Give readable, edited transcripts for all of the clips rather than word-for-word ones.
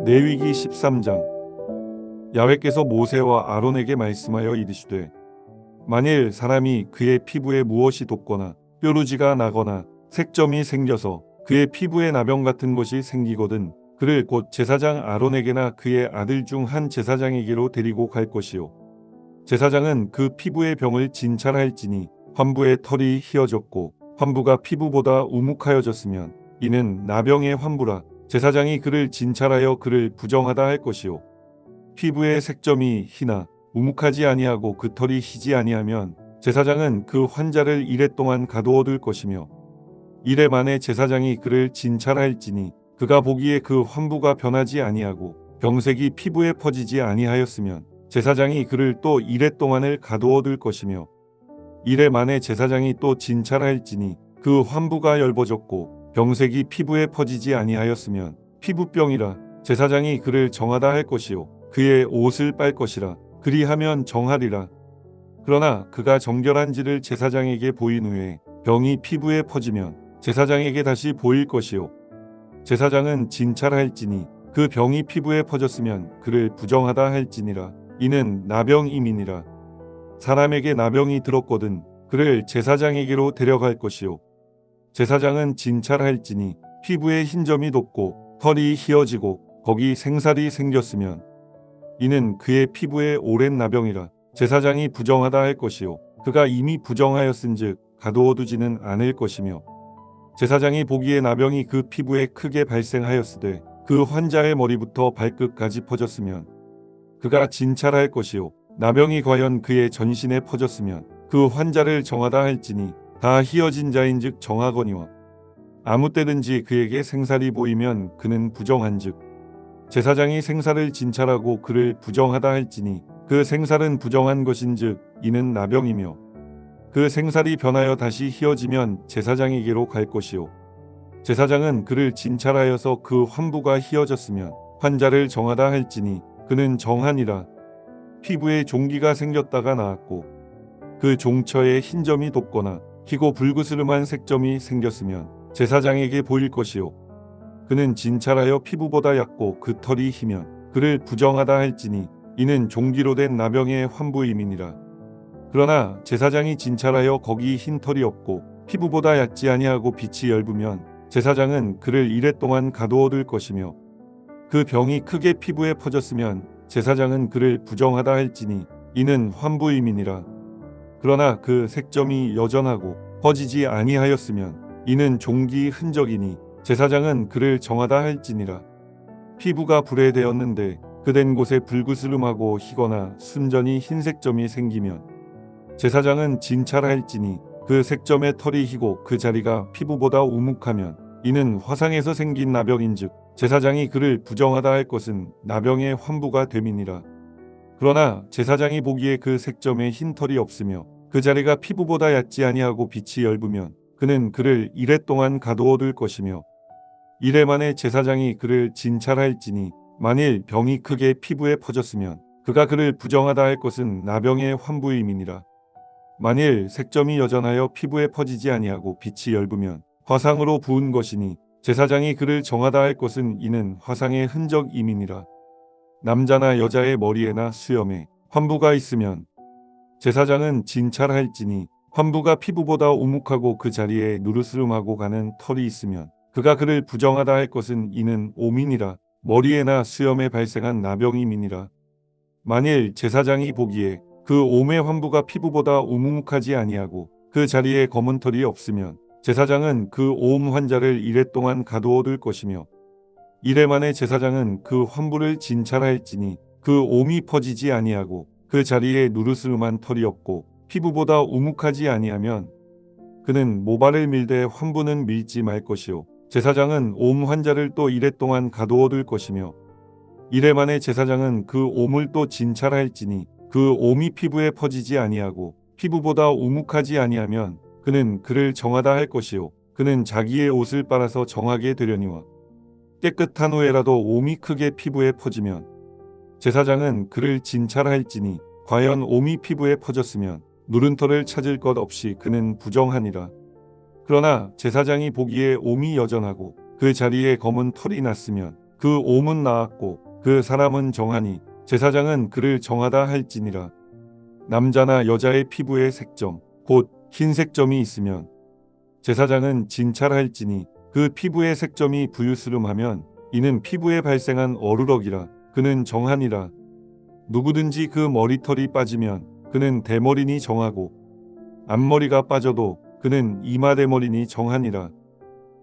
레위기 13장. 야훼께서 모세와 아론에게 말씀하여 이르시되 만일 사람이 그의 피부에 무엇이 돋거나 뾰루지가 나거나 색점이 생겨서 그의 피부에 나병 같은 것이 생기거든 그를 곧 제사장 아론에게나 그의 아들 중 한 제사장에게로 데리고 갈 것이요 제사장은 그 피부의 병을 진찰할지니 환부의 털이 휘어졌고 환부가 피부보다 우묵하여졌으면 이는 나병의 환부라. 제사장이 그를 진찰하여 그를 부정하다 할 것이요 피부의 색점이 희나 우묵하지 아니하고 그 털이 희지 아니하면 제사장은 그 환자를 이레 동안 가두어둘 것이며 이레 만에 제사장이 그를 진찰할지니 그가 보기에 그 환부가 변하지 아니하고 병색이 피부에 퍼지지 아니하였으면 제사장이 그를 또 이레 동안을 가두어둘 것이며 이레 만에 제사장이 또 진찰할지니 그 환부가 엷어졌고 병색이 피부에 퍼지지 아니하였으면 피부병이라. 제사장이 그를 정하다 할 것이요 그의 옷을 빨 것이라. 그리하면 정하리라. 그러나 그가 정결한지를 제사장에게 보인 후에 병이 피부에 퍼지면 제사장에게 다시 보일 것이요 제사장은 진찰할지니 그 병이 피부에 퍼졌으면 그를 부정하다 할지니라. 이는 나병임이니라. 사람에게 나병이 들었거든 그를 제사장에게로 데려갈 것이요 제사장은 진찰할지니 피부에 흰점이 돋고 털이 휘어지고 거기 생살이 생겼으면 이는 그의 피부에 오랜 나병이라. 제사장이 부정하다 할 것이요 그가 이미 부정하였은즉 가두어두지는 않을 것이며 제사장이 보기에 나병이 그 피부에 크게 발생하였으되 그 환자의 머리부터 발끝까지 퍼졌으면 그가 진찰할 것이요 나병이 과연 그의 전신에 퍼졌으면 그 환자를 정하다 할지니 다 휘어진 자인즉 정하거니와 아무 때든지 그에게 생살이 보이면 그는 부정한즉 제사장이 생살을 진찰하고 그를 부정하다 할지니 그 생살은 부정한 것인즉 이는 나병이며 그 생살이 변하여 다시 휘어지면 제사장에게로 갈 것이요 제사장은 그를 진찰하여서 그 환부가 휘어졌으면 환자를 정하다 할지니 그는 정하니라. 피부에 종기가 생겼다가 나았고 그 종처에 흰점이 돋거나 희고 불그스름한 색점이 생겼으면 제사장에게 보일 것이요 그는 진찰하여 피부보다 얕고 그 털이 희면 그를 부정하다 할지니 이는 종기로 된 나병의 환부임이니라. 그러나 제사장이 진찰하여 거기 흰 털이 없고 피부보다 얕지 아니하고 빛이 엷으면 제사장은 그를 이레 동안 가두어둘 것이며 그 병이 크게 피부에 퍼졌으면 제사장은 그를 부정하다 할지니 이는 환부임이니라. 그러나 그 색점이 여전하고 퍼지지 아니하였으면 이는 종기 흔적이니 제사장은 그를 정하다 할지니라. 피부가 불에 되었는데 그된 곳에 불그스름하고 희거나 순전히 흰색점이 생기면 제사장은 진찰할지니 그 색점의 털이 희고 그 자리가 피부보다 우묵하면 이는 화상에서 생긴 나병인즉 제사장이 그를 부정하다 할 것은 나병의 환부가 됨이니라. 그러나 제사장이 보기에 그 색점에 흰 털이 없으며 그 자리가 피부보다 얕지 아니하고 빛이 엷으면 그는 그를 이레 동안 가두어둘 것이며 이레 만에 제사장이 그를 진찰할지니 만일 병이 크게 피부에 퍼졌으면 그가 그를 부정하다 할 것은 나병의 환부임이니라. 만일 색점이 여전하여 피부에 퍼지지 아니하고 빛이 엷으면 화상으로 부은 것이니 제사장이 그를 정하다 할 것은 이는 화상의 흔적임이니라. 남자나 여자의 머리에나 수염에 환부가 있으면 제사장은 진찰할지니 환부가 피부보다 우묵하고 그 자리에 누르스름하고 가는 털이 있으면 그가 그를 부정하다 할 것은 이는 오민이라. 머리에나 수염에 발생한 나병임이니라. 만일 제사장이 보기에 그 옴의 환부가 피부보다 우묵하지 아니하고 그 자리에 검은 털이 없으면 제사장은 그 옴 환자를 이레 동안 가두어둘 것이며 이레 만에 제사장은 그 환부를 진찰할지니 그 옴이 퍼지지 아니하고 그 자리에 누르스름한 털이 없고 피부보다 우묵하지 아니하면 그는 모발을 밀되 환부는 밀지 말 것이요 제사장은 옴 환자를 또 이레 동안 가두어둘 것이며 이레 만에 제사장은 그 옴을 또 진찰할지니 그 옴이 피부에 퍼지지 아니하고 피부보다 우묵하지 아니하면 그는 그를 정하다 할 것이요 그는 자기의 옷을 빨아서 정하게 되려니와 깨끗한 후에라도 옴이 크게 피부에 퍼지면 제사장은 그를 진찰할지니 과연 옴이 피부에 퍼졌으면 누른 털을 찾을 것 없이 그는 부정하니라. 그러나 제사장이 보기에 옴이 여전하고 그 자리에 검은 털이 났으면 그 옴은 나았고 그 사람은 정하니 제사장은 그를 정하다 할지니라. 남자나 여자의 피부에 색점 곧 흰색 점이 있으면 제사장은 진찰할지니 그 피부의 색점이 부유스름하면 이는 피부에 발생한 어루럭이라 그는 정하니라. 누구든지 그 머리털이 빠지면 그는 대머리니 정하고 앞머리가 빠져도 그는 이마대머리니 정하니라.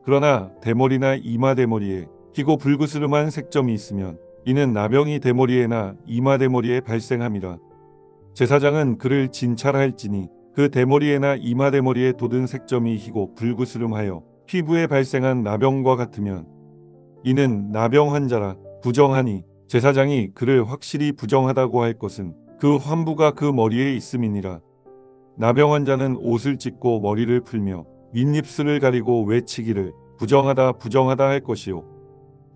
그러나 대머리나 이마대머리에 희고 불그스름한 색점이 있으면 이는 나병이 대머리에나 이마대머리에 발생함이라. 제사장은 그를 진찰할지니 그 대머리에나 이마대머리에 돋은 색점이 희고 불그스름하여 피부에 발생한 나병과 같으면 이는 나병 환자라 부정하니 제사장이 그를 확실히 부정하다고 할 것은 그 환부가 그 머리에 있음이니라. 나병 환자는 옷을 찢고 머리를 풀며 윗입술을 가리고 외치기를 부정하다 부정하다 할 것이요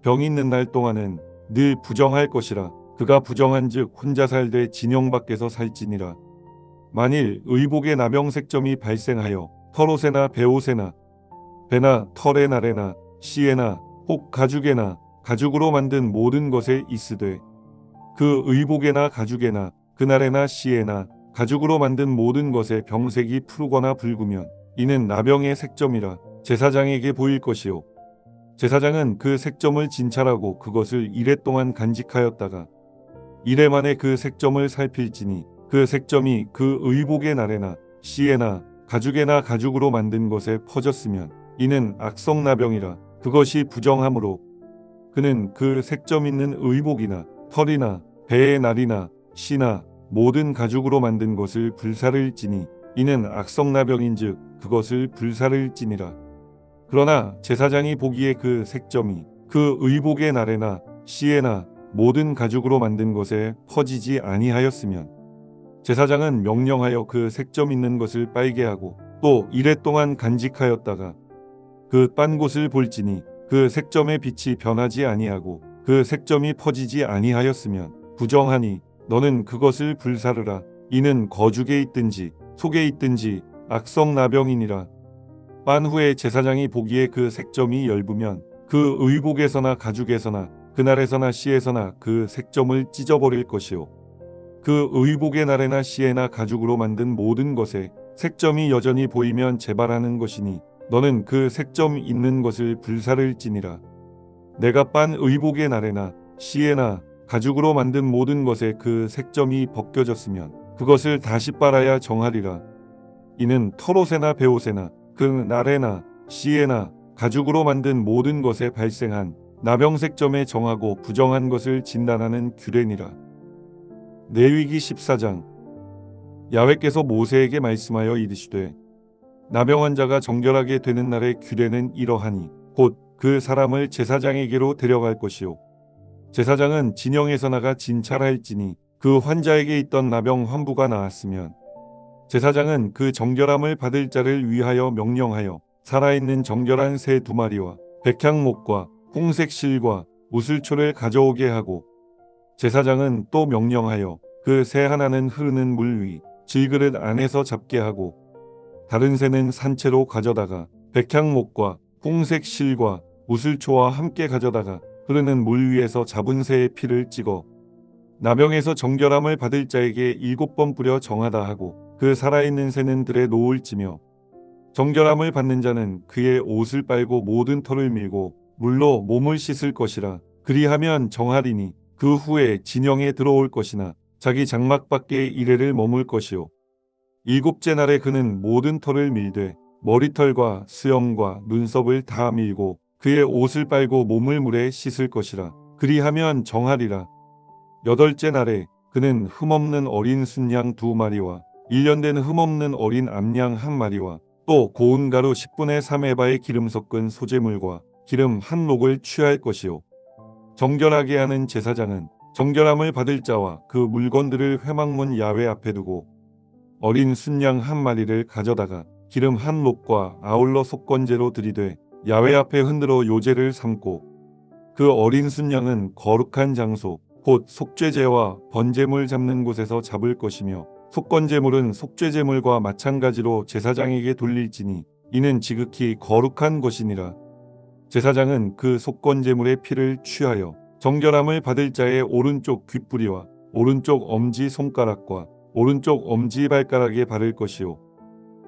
병 있는 날 동안은 늘 부정할 것이라. 그가 부정한즉 혼자 살되 진영 밖에서 살지니라. 만일 의복에 나병 색점이 발생하여 털옷에나 베옷에나 배나 털의 날에나 씨에나 혹 가죽에나 가죽으로 만든 모든 것에 있으되 그 의복에나 가죽에나 그날에나 씨에나 가죽으로 만든 모든 것에 병색이 푸르거나 붉으면 이는 나병의 색점이라 제사장에게 보일 것이요 제사장은 그 색점을 진찰하고 그것을 이래 동안 간직하였다가 이래 만에 그 색점을 살필지니 그 색점이 그 의복의 날에나 씨에나 가죽에나 가죽으로 만든 것에 퍼졌으면 이는 악성나병이라. 그것이 부정하므로 그는 그 색점 있는 의복이나 털이나 배의 날이나 씨나 모든 가죽으로 만든 것을 불사를지니 이는 악성나병인즉 그것을 불사를지니라. 그러나 제사장이 보기에 그 색점이 그 의복의 날에나 씨에나 모든 가죽으로 만든 것에 퍼지지 아니하였으면 제사장은 명령하여 그 색점 있는 것을 빨게 하고 또 이래 동안 간직하였다가 그 빤 곳을 볼지니 그 색점의 빛이 변하지 아니하고 그 색점이 퍼지지 아니하였으면 부정하니 너는 그것을 불사르라. 이는 거죽에 있든지 속에 있든지 악성나병이니라. 빤 후에 제사장이 보기에 그 색점이 엷으면 그 의복에서나 가죽에서나 그날에서나 씨에서나 그 색점을 찢어버릴 것이요 그 의복의 날에나 씨에나 가죽으로 만든 모든 것에 색점이 여전히 보이면 재발하는 것이니 너는 그 색점 있는 것을 불사를지니라. 내가 빤 의복의 날에나 씨에나 가죽으로 만든 모든 것에 그 색점이 벗겨졌으면 그것을 다시 빨아야 정하리라. 이는 털옷에나 베옷에나 그 날에나 씨에나 가죽으로 만든 모든 것에 발생한 나병색점에 정하고 부정한 것을 진단하는 규례니라. 레위기 14장. 야훼께서 모세에게 말씀하여 이르시되 나병 환자가 정결하게 되는 날의 규례는 이러하니 곧 그 사람을 제사장에게로 데려갈 것이요 제사장은 진영에서 나가 진찰할지니 그 환자에게 있던 나병 환부가 나았으면 제사장은 그 정결함을 받을 자를 위하여 명령하여 살아있는 정결한 새 2마리와 백향목과 홍색 실과 우슬초를 가져오게 하고 제사장은 또 명령하여 그 새 하나는 흐르는 물 위 질그릇 안에서 잡게 하고 다른 새는 산채로 가져다가 백향목과 홍색 실과 우슬초와 함께 가져다가 흐르는 물 위에서 잡은 새의 피를 찍어 나병에서 정결함을 받을 자에게 7번 뿌려 정하다 하고 그 살아있는 새는 들에 놓을지며 정결함을 받는 자는 그의 옷을 빨고 모든 털을 밀고 물로 몸을 씻을 것이라. 그리하면 정하리니 그 후에 진영에 들어올 것이나 자기 장막 밖에 이래를 머물 것이요 7째 날에 그는 모든 털을 밀되 머리털과 수염과 눈썹을 다 밀고 그의 옷을 빨고 몸을 물에 씻을 것이라. 그리하면 정하리라. 8째 날에 그는 흠없는 어린 순양 2마리와 1년 된 흠없는 어린 암양 1마리와 또 고운 가루 10분의 3에바의 기름 섞은 소재물과 기름 1록을 취할 것이요 정결하게 하는 제사장은 정결함을 받을 자와 그 물건들을 회막문 야훼 앞에 두고 어린 순양 1마리를 가져다가 기름 1록과 아울러 속건제로 들이되 야훼 앞에 흔들어 요제를 삼고 그 어린 순양은 거룩한 장소 곧 속죄제와 번제물 잡는 곳에서 잡을 것이며 속건제물은 속죄제물과 마찬가지로 제사장에게 돌릴지니 이는 지극히 거룩한 것이니라. 제사장은 그 속건제물의 피를 취하여 정결함을 받을 자의 오른쪽 귓뿌리와 오른쪽 엄지 손가락과 오른쪽 엄지 발가락에 바를 것이요.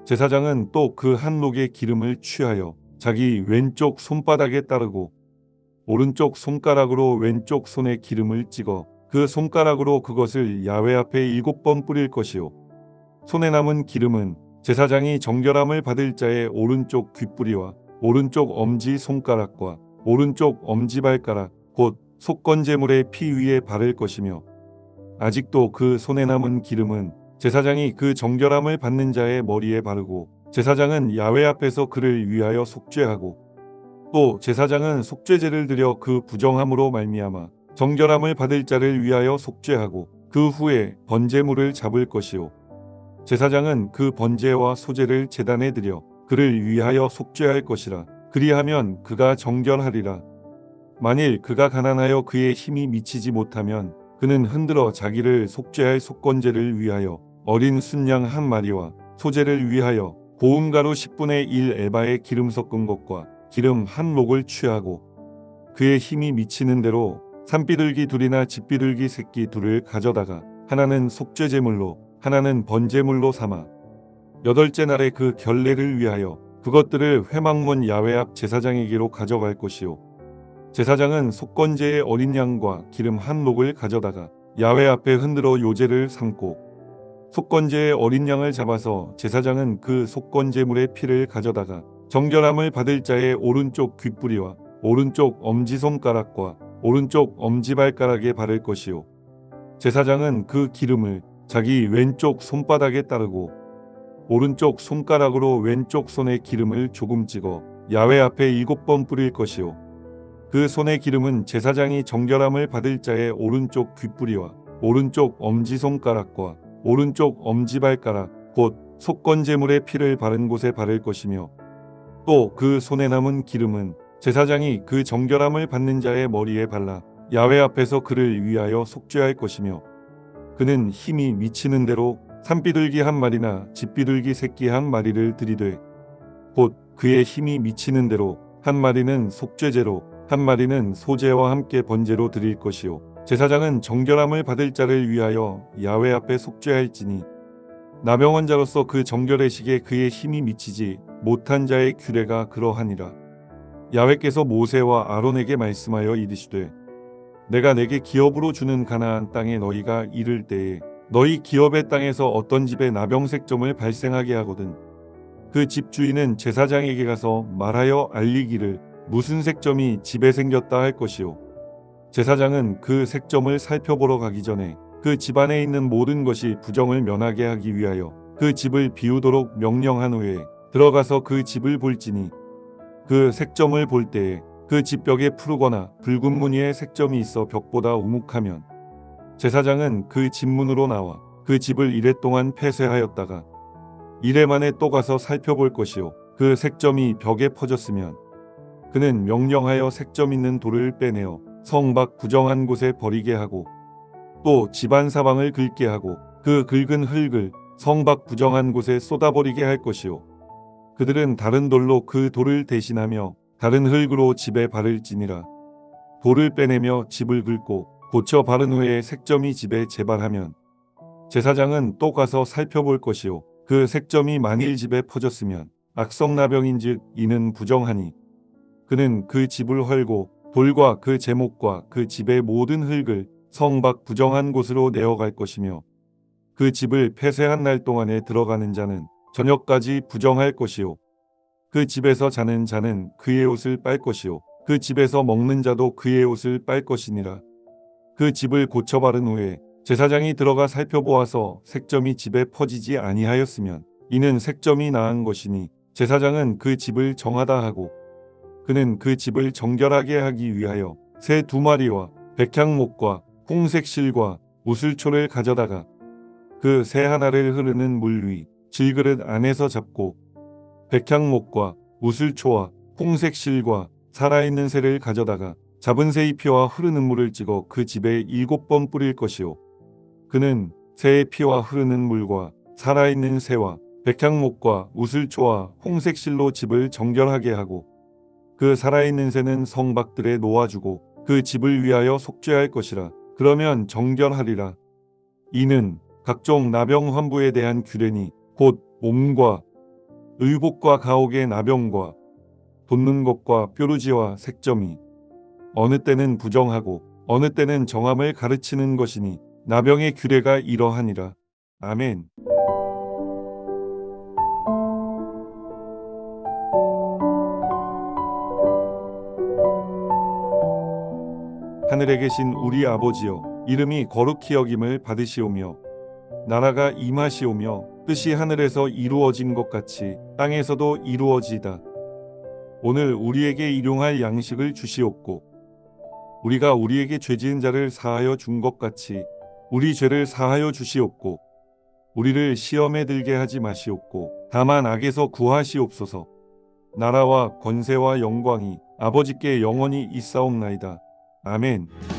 제사장은 또 그 한 녹의 기름을 취하여 자기 왼쪽 손바닥에 따르고 오른쪽 손가락으로 왼쪽 손에 기름을 찍어 그 손가락으로 그것을 야훼 앞에 7번 뿌릴 것이요. 손에 남은 기름은 제사장이 정결함을 받을 자의 오른쪽 귓뿌리와 오른쪽 엄지 손가락과 오른쪽 엄지 발가락 곧 속건제물의 피 위에 바를 것이며 아직도 그 손에 남은 기름은 제사장이 그 정결함을 받는 자의 머리에 바르고 제사장은 야훼 앞에서 그를 위하여 속죄하고 또 제사장은 속죄제를 드려 그 부정함으로 말미암아 정결함을 받을 자를 위하여 속죄하고 그 후에 번제물을 잡을 것이요. 제사장은 그 번제와 소제를 제단에 드려 그를 위하여 속죄할 것이라. 그리하면 그가 정결하리라. 만일 그가 가난하여 그의 힘이 미치지 못하면 그는 흔들어 자기를 속죄할 속건제를 위하여 어린 순양 한 마리와 소제를 위하여 고운 가루 10분의 1 에바에 기름 섞은 것과 기름 한 목을 취하고 그의 힘이 미치는 대로 산비둘기 둘이나 집비둘기 새끼 둘을 가져다가 하나는 속죄제물로 하나는 번제물로 삼아 8째 날에 그 결례를 위하여 그것들을 회막문 야훼 앞 제사장에게로 가져갈 것이요. 제사장은 속건제의 어린 양과 기름 한 목을 가져다가 야훼 앞에 흔들어 요제를 삼고 속건제의 어린 양을 잡아서 제사장은 그 속건제물의 피를 가져다가 정결함을 받을 자의 오른쪽 귓뿌리와 오른쪽 엄지손가락과 오른쪽 엄지발가락에 바를 것이요. 제사장은 그 기름을 자기 왼쪽 손바닥에 따르고 오른쪽 손가락으로 왼쪽 손에 기름을 조금 찍어 야훼 앞에 7번 뿌릴 것이요. 그 손의 기름은 제사장이 정결함을 받을 자의 오른쪽 귓뿌리와 오른쪽 엄지손가락과 오른쪽 엄지발가락 곧 속건제물의 피를 바른 곳에 바를 것이며 또 그 손에 남은 기름은 제사장이 그 정결함을 받는 자의 머리에 발라 야훼 앞에서 그를 위하여 속죄할 것이며 그는 힘이 미치는 대로 산비둘기 한 마리나 집비둘기 새끼 한 마리를 들이되 곧 그의 힘이 미치는 대로 한 마리는 속죄제로 한 마리는 소제와 함께 번제로 드릴 것이요. 제사장은 정결함을 받을 자를 위하여 야훼 앞에 속죄할지니 나병원 자로서 그 정결의식에 그의 힘이 미치지 못한 자의 규례가 그러하니라. 야훼께서 모세와 아론에게 말씀하여 이르시되 내가 내게 기업으로 주는 가나안 땅에 너희가 이를 때에 너희 기업의 땅에서 어떤 집에 나병색점을 발생하게 하거든 그 집 주인은 제사장에게 가서 말하여 알리기를 무슨 색점이 집에 생겼다 할 것이요. 제사장은 그 색점을 살펴보러 가기 전에 그 집안에 있는 모든 것이 부정을 면하게 하기 위하여 그 집을 비우도록 명령한 후에 들어가서 그 집을 볼지니 그 색점을 볼 때에 그 집 벽에 푸르거나 붉은 무늬의 색점이 있어 벽보다 우묵하면 제사장은 그 집 문으로 나와 그 집을 이레 동안 폐쇄하였다가 이레 만에 또 가서 살펴볼 것이요. 그 색점이 벽에 퍼졌으면 그는 명령하여 색점 있는 돌을 빼내어 성 밖 부정한 곳에 버리게 하고 또 집안 사방을 긁게 하고 그 긁은 흙을 성 밖 부정한 곳에 쏟아버리게 할 것이요. 그들은 다른 돌로 그 돌을 대신하며 다른 흙으로 집에 바를지니라. 돌을 빼내며 집을 긁고 고쳐 바른 후에 색점이 집에 재발하면 제사장은 또 가서 살펴볼 것이요. 그 색점이 만일 집에 퍼졌으면 악성나병인즉 이는 부정하니 그는 그 집을 헐고 돌과 그 제목과 그 집의 모든 흙을 성 밖 부정한 곳으로 내어갈 것이며 그 집을 폐쇄한 날 동안에 들어가는 자는 저녁까지 부정할 것이요. 그 집에서 자는 자는 그의 옷을 빨 것이요. 그 집에서 먹는 자도 그의 옷을 빨 것이니라. 그 집을 고쳐 바른 후에 제사장이 들어가 살펴보아서 색점이 집에 퍼지지 아니하였으면 이는 색점이 나은 것이니 제사장은 그 집을 정하다 하고 그는 그 집을 정결하게 하기 위하여 새 2마리와 백향목과 홍색 실과 우슬초를 가져다가 그 새 하나를 흐르는 물 위 질그릇 안에서 잡고 백향목과 우슬초와 홍색 실과 살아있는 새를 가져다가 잡은 새의 피와 흐르는 물을 찍어 그 집에 7번 뿌릴 것이요. 그는 새의 피와 흐르는 물과 살아있는 새와 백향목과 우슬초와 홍색 실로 집을 정결하게 하고 그 살아있는 새는 성박들에 놓아주고 그 집을 위하여 속죄할 것이라. 그러면 정결하리라. 이는 각종 나병 환부에 대한 규례니 곧 몸과 의복과 가옥의 나병과 돋는 것과 뾰루지와 색점이 어느 때는 부정하고 어느 때는 정함을 가르치는 것이니 나병의 규례가 이러하니라. 아멘. 하늘에 계신 우리 아버지여, 이름이 거룩히 여김을 받으시오며 나라가 임하시오며 뜻이 하늘에서 이루어진 것 같이 땅에서도 이루어지이다. 오늘 우리에게 일용할 양식을 주시옵고 우리가 우리에게 죄지은 자를 사하여 준 것 같이 우리 죄를 사하여 주시옵고 우리를 시험에 들게 하지 마시옵고 다만 악에서 구하시옵소서. 나라와 권세와 영광이 아버지께 영원히 있사옵나이다. 아멘.